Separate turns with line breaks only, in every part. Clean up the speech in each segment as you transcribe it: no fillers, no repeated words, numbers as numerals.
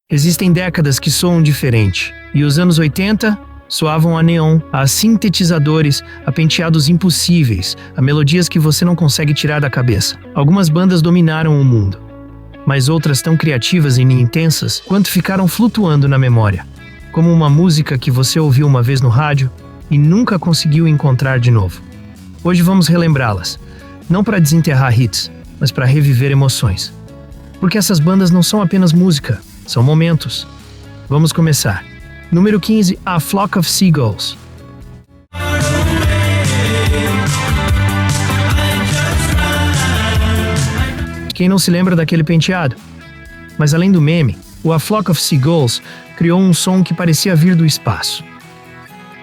Existem décadas que soam diferente, e os anos 80 soavam a neon, a sintetizadores, a penteados impossíveis, a melodias que você não consegue tirar da cabeça. Algumas bandas dominaram o mundo, mas outras tão criativas e intensas quanto ficaram flutuando na memória, como uma música que você ouviu uma vez no rádio e nunca conseguiu encontrar de novo. Hoje vamos relembrá-las, não para desenterrar hits, mas para reviver emoções. Porque essas bandas não são apenas música, são momentos. Vamos começar. Número 15, A Flock of Seagulls. Quem não se lembra daquele penteado? Mas além do meme, o A Flock of Seagulls criou um som que parecia vir do espaço.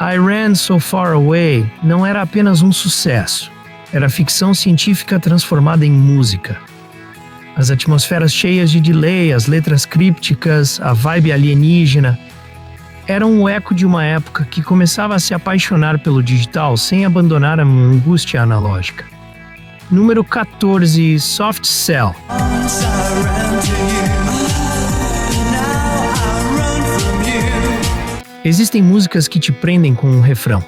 I Ran So Far Away não era apenas um sucesso, era ficção científica transformada em música. As atmosferas cheias de delay, as letras crípticas, a vibe alienígena, eram o eco de uma época que começava a se apaixonar pelo digital sem abandonar a angústia analógica. Número 14, Soft Cell. Existem músicas que te prendem com um refrão,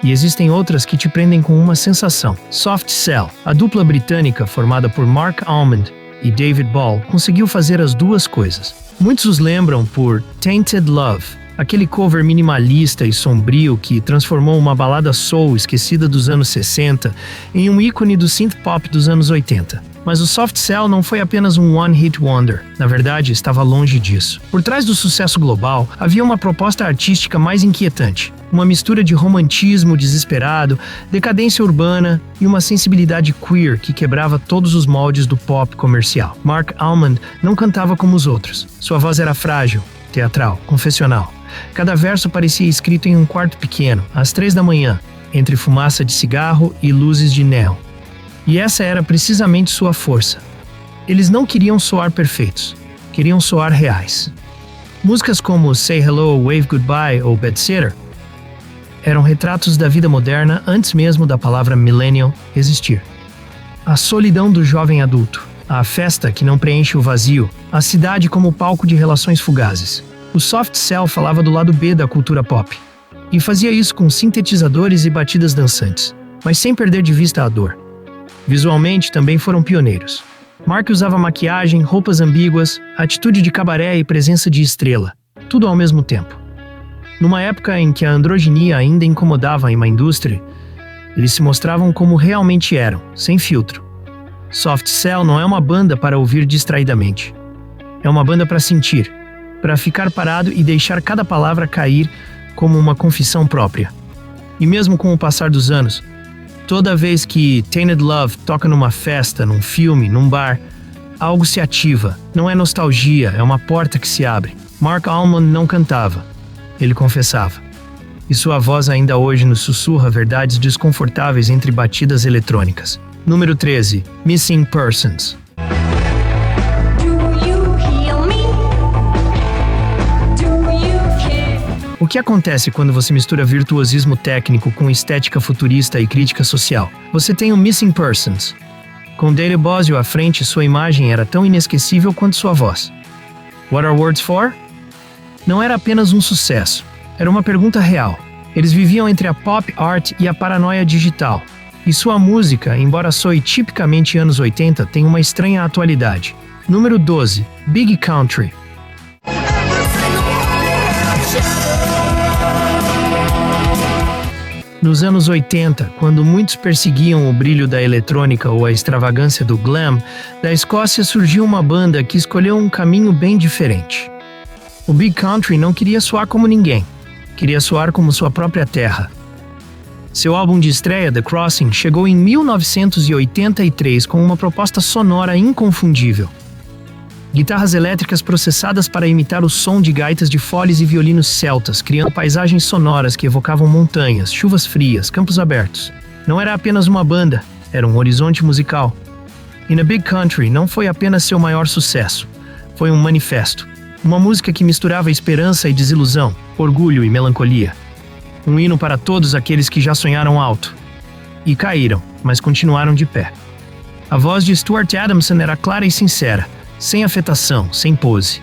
e existem outras que te prendem com uma sensação. Soft Cell, a dupla britânica formada por Mark Almond e David Ball, conseguiu fazer as duas coisas. Muitos os lembram por Tainted Love, aquele cover minimalista e sombrio que transformou uma balada soul esquecida dos anos 60 em um ícone do synth pop dos anos 80. Mas o Soft Cell não foi apenas um one-hit wonder. Na verdade, estava longe disso. Por trás do sucesso global, havia uma proposta artística mais inquietante. Uma mistura de romantismo desesperado, decadência urbana e uma sensibilidade queer que quebrava todos os moldes do pop comercial. Mark Almond não cantava como os outros. Sua voz era frágil, teatral, confessional. Cada verso parecia escrito em um quarto pequeno, às 3 da manhã, entre fumaça de cigarro e luzes de neon. E essa era precisamente sua força. Eles não queriam soar perfeitos, queriam soar reais. Músicas como Say Hello, Wave Goodbye ou Bedsitter eram retratos da vida moderna antes mesmo da palavra millennial existir. A solidão do jovem adulto, a festa que não preenche o vazio, a cidade como palco de relações fugazes. O Soft Cell falava do lado B da cultura pop, e fazia isso com sintetizadores e batidas dançantes, mas sem perder de vista a dor. Visualmente também foram pioneiros. Mark usava maquiagem, roupas ambíguas, atitude de cabaré e presença de estrela, tudo ao mesmo tempo. Numa época em que a androginia ainda incomodava uma indústria, eles se mostravam como realmente eram, sem filtro. Soft Cell não é uma banda para ouvir distraidamente. É uma banda para sentir, para ficar parado e deixar cada palavra cair como uma confissão própria. E mesmo com o passar dos anos, toda vez que Tainted Love toca numa festa, num filme, num bar, algo se ativa. Não é nostalgia, é uma porta que se abre. Mark Almond não cantava, ele confessava. E sua voz ainda hoje nos sussurra verdades desconfortáveis entre batidas eletrônicas. Número 13, Missing Persons. O que acontece quando você mistura virtuosismo técnico com estética futurista e crítica social? Você tem o Missing Persons. Com David Bozio à frente, sua imagem era tão inesquecível quanto sua voz. What are words for? Não era apenas um sucesso, era uma pergunta real. Eles viviam entre a pop art e a paranoia digital. E sua música, embora soe tipicamente anos 80, tem uma estranha atualidade. Número 12, Big Country. Nos anos 80, quando muitos perseguiam o brilho da eletrônica ou a extravagância do glam, da Escócia surgiu uma banda que escolheu um caminho bem diferente. O Big Country não queria soar como ninguém, queria soar como sua própria terra. Seu álbum de estreia, The Crossing, chegou em 1983 com uma proposta sonora inconfundível. Guitarras elétricas processadas para imitar o som de gaitas de foles e violinos celtas, criando paisagens sonoras que evocavam montanhas, chuvas frias, campos abertos. Não era apenas uma banda, era um horizonte musical. E na Big Country não foi apenas seu maior sucesso, foi um manifesto. Uma música que misturava esperança e desilusão, orgulho e melancolia. Um hino para todos aqueles que já sonharam alto. E caíram, mas continuaram de pé. A voz de Stuart Adamson era clara e sincera, sem afetação, sem pose.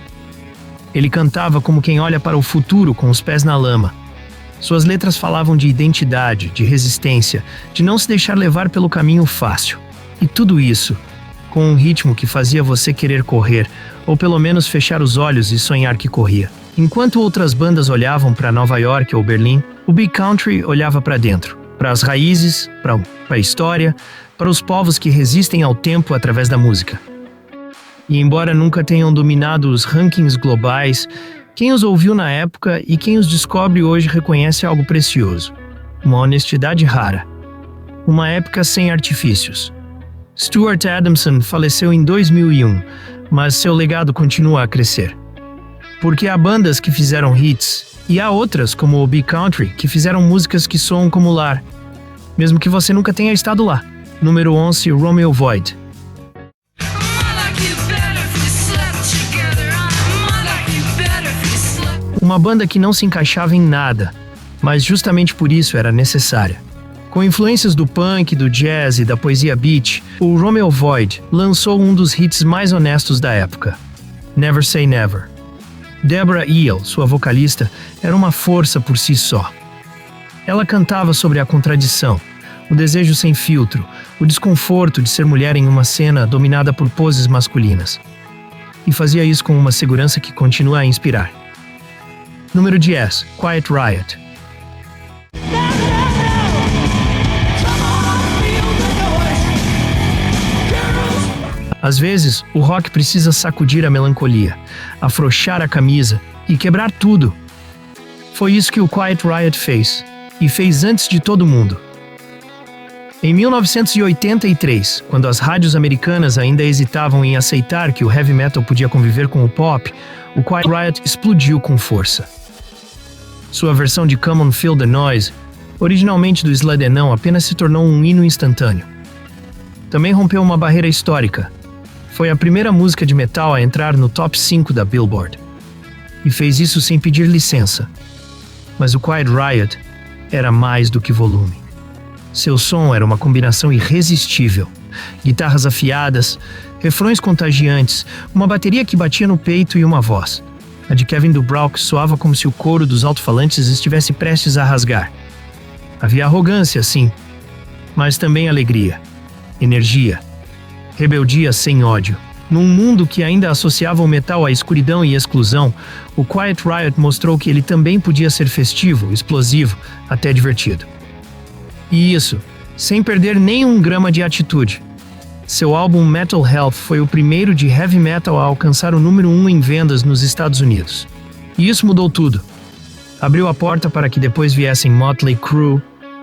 Ele cantava como quem olha para o futuro com os pés na lama. Suas letras falavam de identidade, de resistência, de não se deixar levar pelo caminho fácil. E tudo isso, com um ritmo que fazia você querer correr, ou pelo menos fechar os olhos e sonhar que corria. Enquanto outras bandas olhavam para Nova York ou Berlim, o Big Country olhava para dentro, para as raízes, para a história, para os povos que resistem ao tempo através da música. E embora nunca tenham dominado os rankings globais, quem os ouviu na época e quem os descobre hoje reconhece algo precioso. Uma honestidade rara. Uma época sem artifícios. Stuart Adamson faleceu em 2001, mas seu legado continua a crescer. Porque há bandas que fizeram hits, e há outras, como o Big Country, que fizeram músicas que soam como lar, mesmo que você nunca tenha estado lá. Número 11, Romeo Void. Uma banda que não se encaixava em nada, mas justamente por isso era necessária. Com influências do punk, do jazz e da poesia beat, o Romeo Void lançou um dos hits mais honestos da época, Never Say Never. Deborah Eel, sua vocalista, era uma força por si só. Ela cantava sobre a contradição, o desejo sem filtro, o desconforto de ser mulher em uma cena dominada por poses masculinas. E fazia isso com uma segurança que continua a inspirar. Número 10, Quiet Riot. Às vezes, o rock precisa sacudir a melancolia, afrouxar a camisa e quebrar tudo. Foi isso que o Quiet Riot fez, e fez antes de todo mundo. Em 1983, quando as rádios americanas ainda hesitavam em aceitar que o heavy metal podia conviver com o pop, o Quiet Riot explodiu com força. Sua versão de Come On Feel the Noise, originalmente do Sladenão, apenas se tornou um hino instantâneo. Também rompeu uma barreira histórica. Foi a primeira música de metal a entrar no top 5 da Billboard. E fez isso sem pedir licença. Mas o Quiet Riot era mais do que volume. Seu som era uma combinação irresistível. Guitarras afiadas, refrões contagiantes, uma bateria que batia no peito e uma voz. A de Kevin DuBrow soava como se o couro dos alto-falantes estivesse prestes a rasgar. Havia arrogância, sim, mas também alegria, energia, rebeldia sem ódio. Num mundo que ainda associava o metal à escuridão e exclusão, o Quiet Riot mostrou que ele também podia ser festivo, explosivo, até divertido. E isso, sem perder nem um grama de atitude. Seu álbum Metal Health foi o primeiro de heavy metal a alcançar o número 1 em vendas nos Estados Unidos. E isso mudou tudo. Abriu a porta para que depois viessem Motley Crue,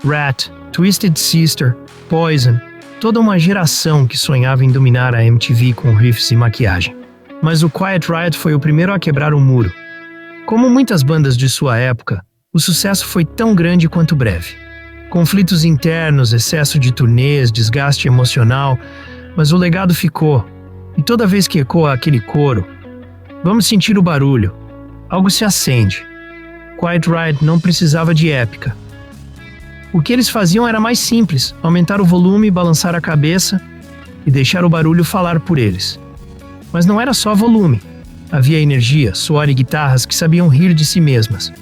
Rat, Twisted Sister, Poison, toda uma geração que sonhava em dominar a MTV com riffs e maquiagem. Mas o Quiet Riot foi o primeiro a quebrar o muro. Como muitas bandas de sua época, o sucesso foi tão grande quanto breve. Conflitos internos, excesso de turnês, desgaste emocional, mas o legado ficou. E toda vez que ecoa aquele coro, vamos sentir o barulho. Algo se acende. Quiet Riot não precisava de épica. O que eles faziam era mais simples, aumentar o volume, balançar a cabeça e deixar o barulho falar por eles. Mas não era só volume. Havia energia, suor e guitarras que sabiam rir de si mesmas.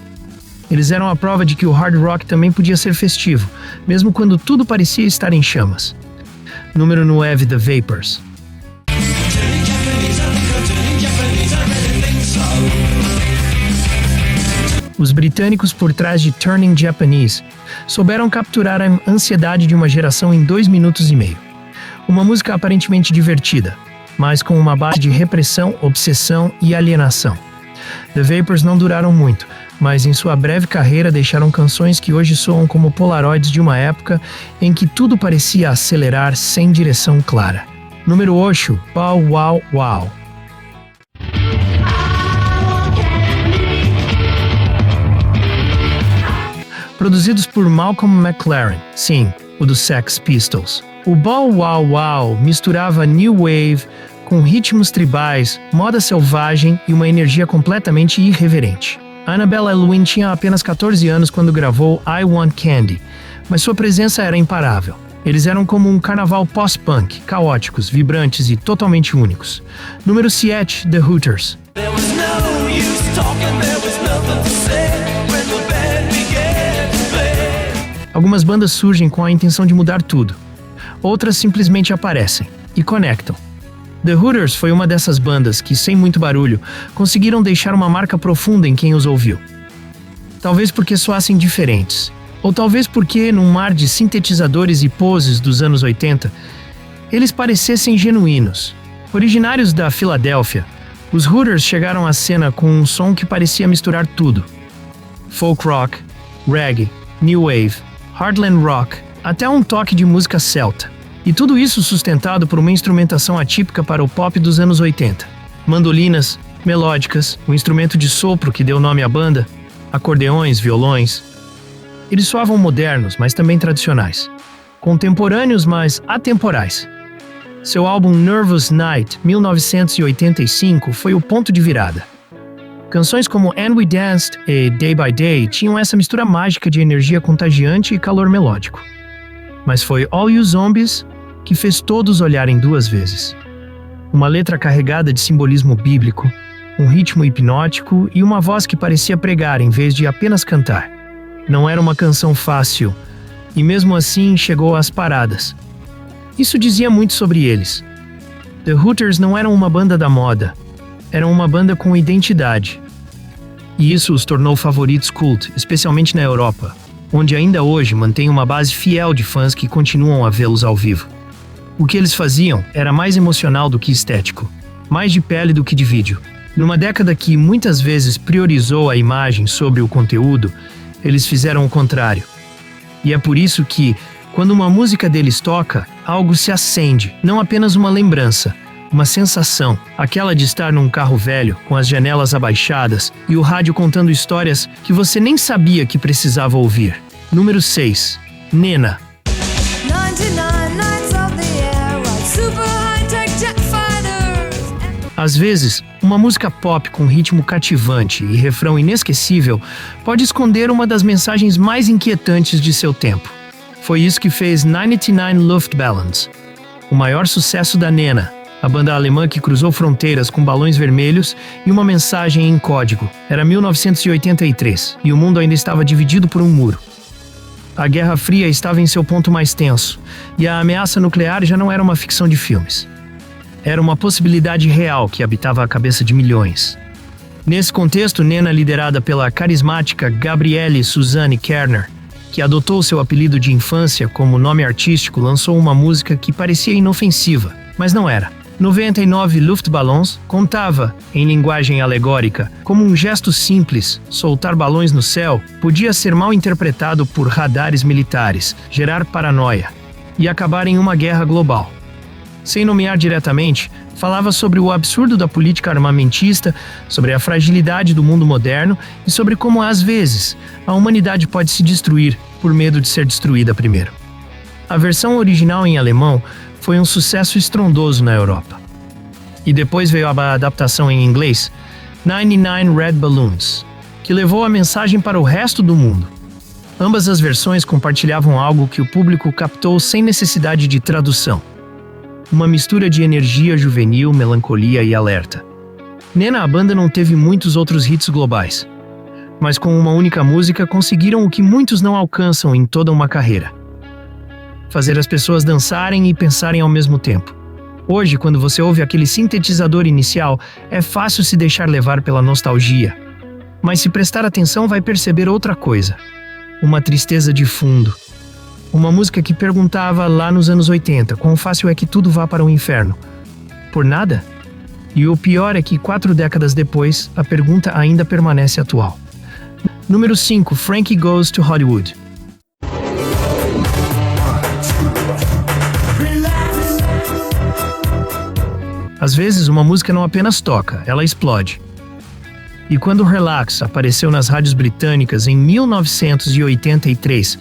Eles eram a prova de que o hard rock também podia ser festivo, mesmo quando tudo parecia estar em chamas. Número 9, The Vapors. Os britânicos por trás de Turning Japanese souberam capturar a ansiedade de uma geração em 2 minutos e meio. Uma música aparentemente divertida, mas com uma base de repressão, obsessão e alienação. The Vapors não duraram muito, mas em sua breve carreira deixaram canções que hoje soam como polaroids de uma época em que tudo parecia acelerar sem direção clara. Número 8, Bow Wow Wow. Produzidos por Malcolm McLaren, sim, o dos Sex Pistols. O Bow Wow Wow misturava new wave com ritmos tribais, moda selvagem e uma energia completamente irreverente. Annabelle Elwyn tinha apenas 14 anos quando gravou I Want Candy, mas sua presença era imparável. Eles eram como um carnaval pós-punk, caóticos, vibrantes e totalmente únicos. Número 7, The Hooters. There was no use Algumas bandas surgem com a intenção de mudar tudo. Outras simplesmente aparecem e conectam. The Hooters foi uma dessas bandas que, sem muito barulho, conseguiram deixar uma marca profunda em quem os ouviu. Talvez porque soassem diferentes, ou talvez porque, num mar de sintetizadores e poses dos anos 80, eles parecessem genuínos. Originários da Filadélfia, os Hooters chegaram à cena com um som que parecia misturar tudo. Folk rock, reggae, new wave, heartland rock, até um toque de música celta. E tudo isso sustentado por uma instrumentação atípica para o pop dos anos 80. Mandolinas, melódicas, um instrumento de sopro que deu nome à banda, acordeões, violões. Eles soavam modernos, mas também tradicionais. Contemporâneos, mas atemporais. Seu álbum Nervous Night, 1985, foi o ponto de virada. Canções como And We Danced e Day by Day tinham essa mistura mágica de energia contagiante e calor melódico. Mas foi All You Zombies que fez todos olharem duas vezes. Uma letra carregada de simbolismo bíblico, um ritmo hipnótico e uma voz que parecia pregar em vez de apenas cantar. Não era uma canção fácil, e mesmo assim chegou às paradas. Isso dizia muito sobre eles. The Hooters não eram uma banda da moda, eram uma banda com identidade. E isso os tornou favoritos cult, especialmente na Europa, onde ainda hoje mantém uma base fiel de fãs que continuam a vê-los ao vivo. O que eles faziam era mais emocional do que estético, mais de pele do que de vídeo. Numa década que muitas vezes priorizou a imagem sobre o conteúdo, eles fizeram o contrário. E é por isso que, quando uma música deles toca, algo se acende, não apenas uma lembrança, uma sensação, aquela de estar num carro velho, com as janelas abaixadas e o rádio contando histórias que você nem sabia que precisava ouvir. Número 6. Nena.
99 nights of the air, like super high-tech jet fighters.
Às vezes, uma música pop com ritmo cativante e refrão inesquecível pode esconder uma das mensagens mais inquietantes de seu tempo. Foi isso que fez 99 Luftballons, o maior sucesso da Nena, a banda alemã que cruzou fronteiras com balões vermelhos e uma mensagem em código. Era 1983 e o mundo ainda estava dividido por um muro. A Guerra Fria estava em seu ponto mais tenso e a ameaça nuclear já não era uma ficção de filmes. Era uma possibilidade real que habitava a cabeça de milhões. Nesse contexto, Nena, liderada pela carismática Gabrielle Suzanne Kerner, que adotou seu apelido de infância como nome artístico, lançou uma música que parecia inofensiva, mas não era. 99 Luftballons contava, em linguagem alegórica, como um gesto simples, soltar balões no céu, podia ser mal interpretado por radares militares, gerar paranoia e acabar em uma guerra global. Sem nomear diretamente, falava sobre o absurdo da política armamentista, sobre a fragilidade do mundo moderno e sobre como, às vezes, a humanidade pode se destruir por medo de ser destruída primeiro. A versão original em alemão foi um sucesso estrondoso na Europa. E depois veio a adaptação em inglês, 99 Red Balloons, que levou a mensagem para o resto do mundo. Ambas as versões compartilhavam algo que o público captou sem necessidade de tradução. Uma mistura de energia juvenil, melancolia e alerta. Nena, a banda não teve muitos outros hits globais, mas com uma única música conseguiram o que muitos não alcançam em toda uma carreira: fazer as pessoas dançarem e pensarem ao mesmo tempo. Hoje, quando você ouve aquele sintetizador inicial, é fácil se deixar levar pela nostalgia. Mas se prestar atenção, vai perceber outra coisa: uma tristeza de fundo. Uma música que perguntava lá nos anos 80, quão fácil é que tudo vá para o inferno? Por nada? E o pior é que 4 décadas depois, a pergunta ainda permanece atual. Número 5. Frankie Goes to Hollywood. Às vezes, uma música não apenas toca, ela explode. E quando Relax apareceu nas rádios britânicas em 1983,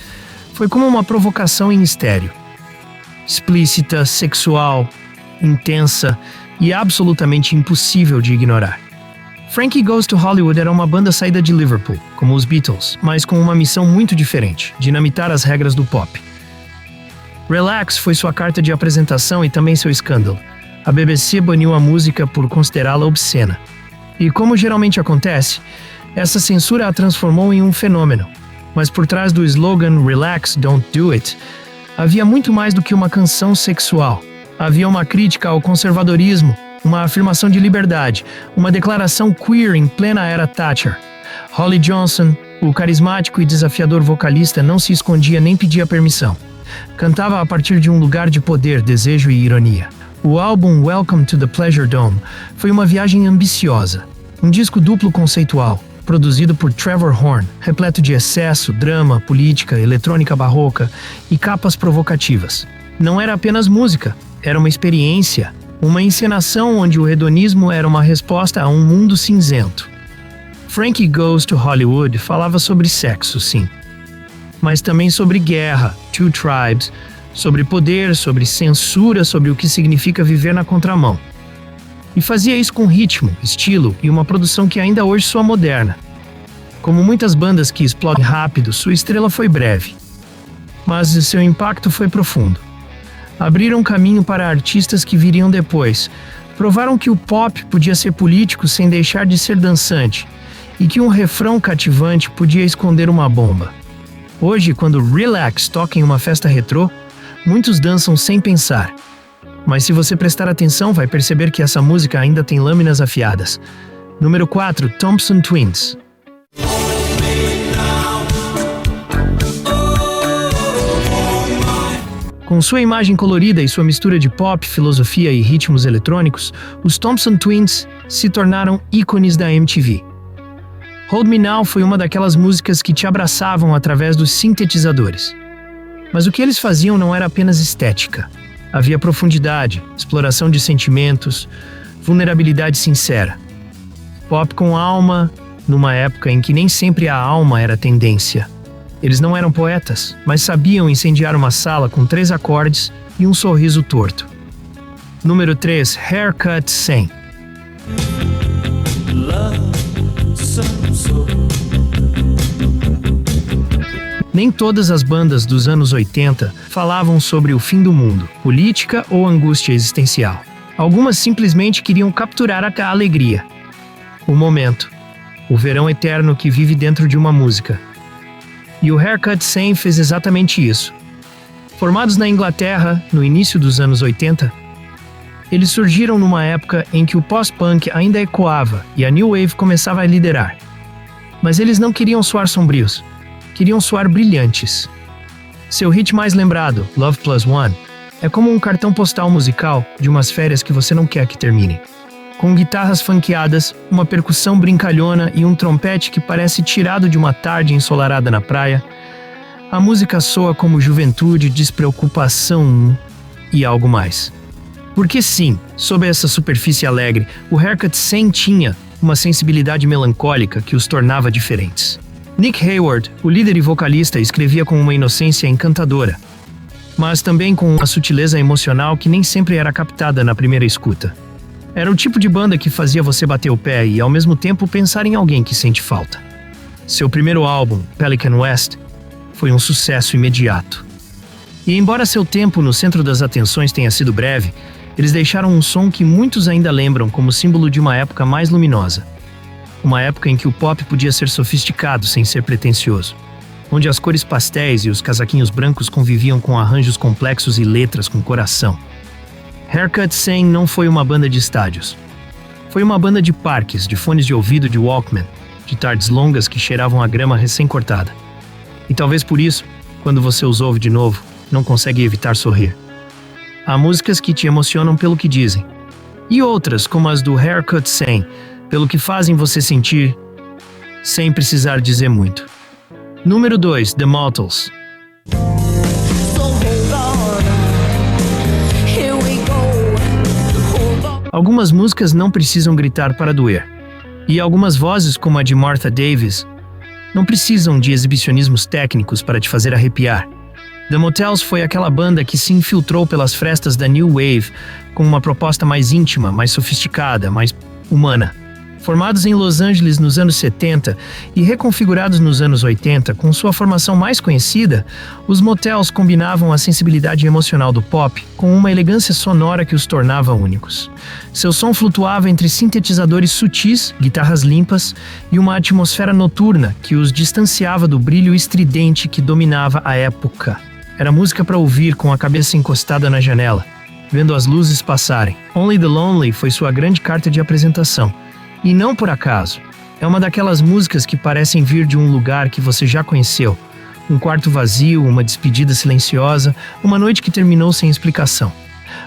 foi como uma provocação em estéreo. Explícita, sexual, intensa e absolutamente impossível de ignorar. Frankie Goes to Hollywood era uma banda saída de Liverpool, como os Beatles, mas com uma missão muito diferente: dinamitar as regras do pop. Relax foi sua carta de apresentação e também seu escândalo. A BBC baniu a música por considerá-la obscena. E como geralmente acontece, essa censura a transformou em um fenômeno. Mas por trás do slogan Relax, Don't Do It, havia muito mais do que uma canção sexual. Havia uma crítica ao conservadorismo, uma afirmação de liberdade, uma declaração queer em plena era Thatcher. Holly Johnson, o carismático e desafiador vocalista, não se escondia nem pedia permissão. Cantava a partir de um lugar de poder, desejo e ironia. O álbum Welcome to the Pleasure Dome foi uma viagem ambiciosa. Um disco duplo conceitual, produzido por Trevor Horn, repleto de excesso, drama, política, eletrônica barroca e capas provocativas. Não era apenas música, era uma experiência, uma encenação onde o hedonismo era uma resposta a um mundo cinzento. Frankie Goes to Hollywood falava sobre sexo, sim, mas também sobre guerra, Two Tribes, sobre poder, sobre censura, sobre o que significa viver na contramão. E fazia isso com ritmo, estilo e uma produção que ainda hoje soa moderna. Como muitas bandas que explodem rápido, sua estrela foi breve, mas seu impacto foi profundo. Abriram caminho para artistas que viriam depois, provaram que o pop podia ser político sem deixar de ser dançante, e que um refrão cativante podia esconder uma bomba. Hoje, quando Relax toca em uma festa retrô, muitos dançam sem pensar. Mas se você prestar atenção, vai perceber que essa música ainda tem lâminas afiadas. Número 4, Thompson Twins. Com sua imagem colorida e sua mistura de pop, filosofia e ritmos eletrônicos, os Thompson Twins se tornaram ícones da MTV. Hold Me Now foi uma daquelas músicas que te abraçavam através dos sintetizadores. Mas o que eles faziam não era apenas estética. Havia profundidade, exploração de sentimentos, vulnerabilidade sincera. Pop com alma, numa época em que nem sempre a alma era tendência. Eles não eram poetas, mas sabiam incendiar uma sala com 3 acordes e um sorriso torto. Número 3, Haircut 100. Nem todas as bandas dos anos 80 falavam sobre o fim do mundo, política ou angústia existencial. Algumas simplesmente queriam capturar a alegria, o momento, o verão eterno que vive dentro de uma música. E o Haircut 100 fez exatamente isso. Formados na Inglaterra, no início dos anos 80, eles surgiram numa época em que o post-punk ainda ecoava e a New Wave começava a liderar. Mas eles não queriam soar sombrios. Queriam soar brilhantes. Seu hit mais lembrado, Love Plus One, é como um cartão postal musical de umas férias que você não quer que terminem. Com guitarras funkeadas, uma percussão brincalhona e um trompete que parece tirado de uma tarde ensolarada na praia, a música soa como juventude, despreocupação e algo mais. Porque sim, sob essa superfície alegre, o Haircut 100 tinha uma sensibilidade melancólica que os tornava diferentes. Nick Hayward, o líder e vocalista, escrevia com uma inocência encantadora, mas também com uma sutileza emocional que nem sempre era captada na primeira escuta. Era o tipo de banda que fazia você bater o pé e, ao mesmo tempo, pensar em alguém que sente falta. Seu primeiro álbum, Pelican West, foi um sucesso imediato. E embora seu tempo no centro das atenções tenha sido breve, eles deixaram um som que muitos ainda lembram como símbolo de uma época mais luminosa. Uma época em que o pop podia ser sofisticado sem ser pretensioso, onde as cores pastéis e os casaquinhos brancos conviviam com arranjos complexos e letras com coração. Haircut 100 não foi uma banda de estádios. Foi uma banda de parques, de fones de ouvido de Walkman, de tardes longas que cheiravam a grama recém-cortada. E talvez por isso, quando você os ouve de novo, não consegue evitar sorrir. Há músicas que te emocionam pelo que dizem, e outras, como as do Haircut 100, pelo que fazem você sentir, sem precisar dizer muito. Número 2, The Mottles. Algumas músicas não precisam gritar para doer. E algumas vozes, como a de Martha Davis, não precisam de exibicionismos técnicos para te fazer arrepiar. The Mottles foi aquela banda que se infiltrou pelas frestas da New Wave com uma proposta mais íntima, mais sofisticada, mais humana. Formados em Los Angeles nos anos 70 e reconfigurados nos anos 80, com sua formação mais conhecida, os Motels combinavam a sensibilidade emocional do pop com uma elegância sonora que os tornava únicos. Seu som flutuava entre sintetizadores sutis, guitarras limpas e uma atmosfera noturna que os distanciava do brilho estridente que dominava a época. Era música para ouvir com a cabeça encostada na janela, vendo as luzes passarem. Only the Lonely foi sua grande carta de apresentação. E não por acaso. É uma daquelas músicas que parecem vir de um lugar que você já conheceu. Um quarto vazio, uma despedida silenciosa, uma noite que terminou sem explicação.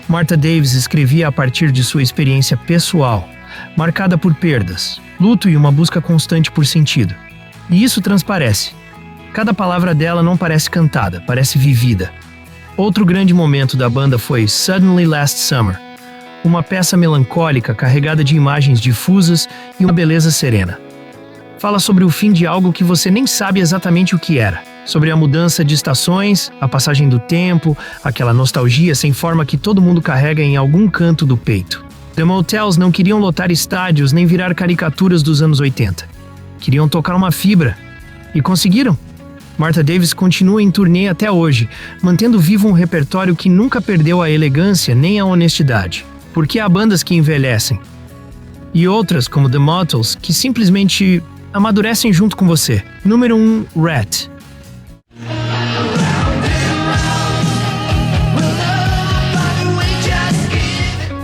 Martha Davis escrevia a partir de sua experiência pessoal, marcada por perdas, luto e uma busca constante por sentido. E isso transparece. Cada palavra dela não parece cantada, parece vivida. Outro grande momento da banda foi Suddenly Last Summer, uma peça melancólica carregada de imagens difusas e uma beleza serena. Fala sobre o fim de algo que você nem sabe exatamente o que era, sobre a mudança de estações, a passagem do tempo, aquela nostalgia sem forma que todo mundo carrega em algum canto do peito. The Motels não queriam lotar estádios nem virar caricaturas dos anos 80. Queriam tocar uma fibra. E conseguiram. Martha Davis continua em turnê até hoje, mantendo vivo um repertório que nunca perdeu a elegância nem a honestidade. Porque há bandas que envelhecem. E outras, como The Motels, que simplesmente amadurecem junto com você. Número 1, Rat.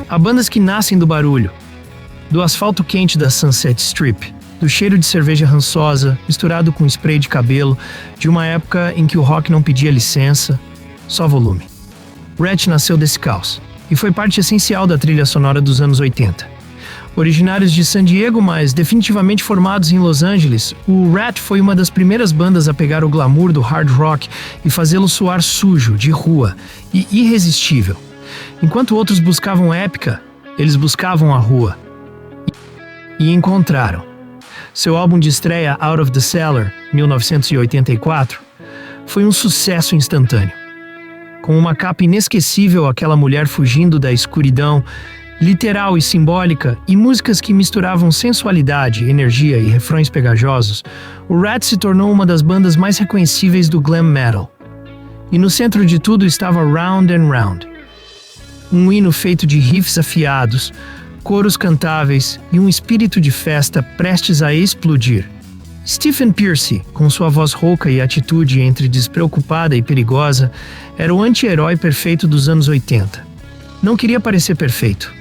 Há bandas que nascem do barulho, do asfalto quente da Sunset Strip, do cheiro de cerveja rançosa, misturado com spray de cabelo, de uma época em que o rock não pedia licença, só volume. Rat nasceu desse caos. E foi parte essencial da trilha sonora dos anos 80. Originários de San Diego, mas definitivamente formados em Los Angeles, o Rat foi uma das primeiras bandas a pegar o glamour do hard rock e fazê-lo soar sujo, de rua e irresistível. Enquanto outros buscavam épica, eles buscavam a rua. E encontraram. Seu álbum de estreia, Out of the Cellar, 1984, foi um sucesso instantâneo. Com uma capa inesquecível, aquela mulher fugindo da escuridão, literal e simbólica, e músicas que misturavam sensualidade, energia e refrões pegajosos, o Rat se tornou uma das bandas mais reconhecíveis do glam metal. E no centro de tudo estava Round and Round, um hino feito de riffs afiados, coros cantáveis e um espírito de festa prestes a explodir. Stephen Pearcy, com sua voz rouca e atitude entre despreocupada e perigosa, era o anti-herói perfeito dos anos 80. Não queria parecer perfeito.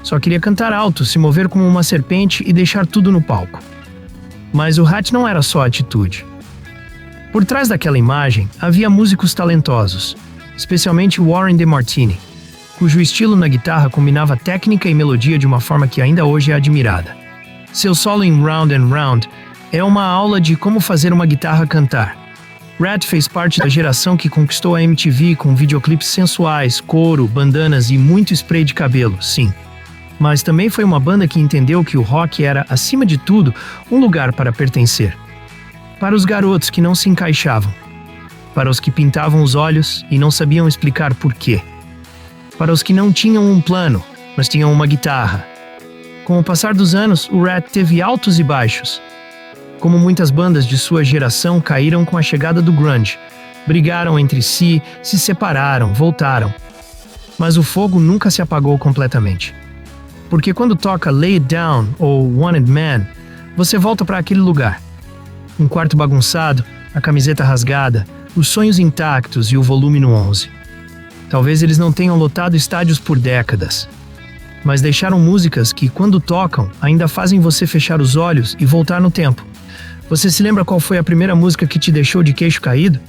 Só queria cantar alto, se mover como uma serpente e deixar tudo no palco. Mas o Rat não era só atitude. Por trás daquela imagem, havia músicos talentosos, especialmente Warren DeMartini, cujo estilo na guitarra combinava técnica e melodia de uma forma que ainda hoje é admirada. Seu solo em Round and Round é uma aula de como fazer uma guitarra cantar. Rat fez parte da geração que conquistou a MTV com videoclipes sensuais, couro, bandanas e muito spray de cabelo, sim. Mas também foi uma banda que entendeu que o rock era, acima de tudo, um lugar para pertencer. Para os garotos que não se encaixavam. Para os que pintavam os olhos e não sabiam explicar por quê. Para os que não tinham um plano, mas tinham uma guitarra. Com o passar dos anos, o Rat teve altos e baixos. Como muitas bandas de sua geração caíram com a chegada do grunge, brigaram entre si, se separaram, voltaram. Mas o fogo nunca se apagou completamente. Porque quando toca Lay It Down ou Wanted Man, você volta para aquele lugar. Um quarto bagunçado, a camiseta rasgada, os sonhos intactos e o volume no 11. Talvez eles não tenham lotado estádios por décadas, mas deixaram músicas que, quando tocam, ainda fazem você fechar os olhos e voltar no tempo. Você se lembra qual foi a primeira música que te deixou de queixo caído?